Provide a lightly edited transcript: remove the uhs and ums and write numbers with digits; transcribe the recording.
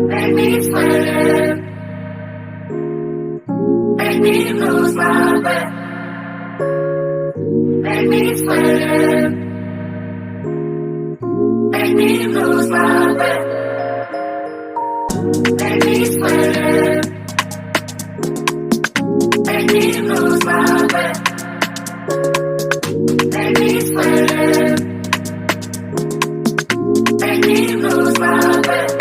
Make me sweat. Make me lose my breath. Make me sweat. Make me lose my breath. Make me sweat. Make me lose my breath. Make me sweat. Make me lose my breath.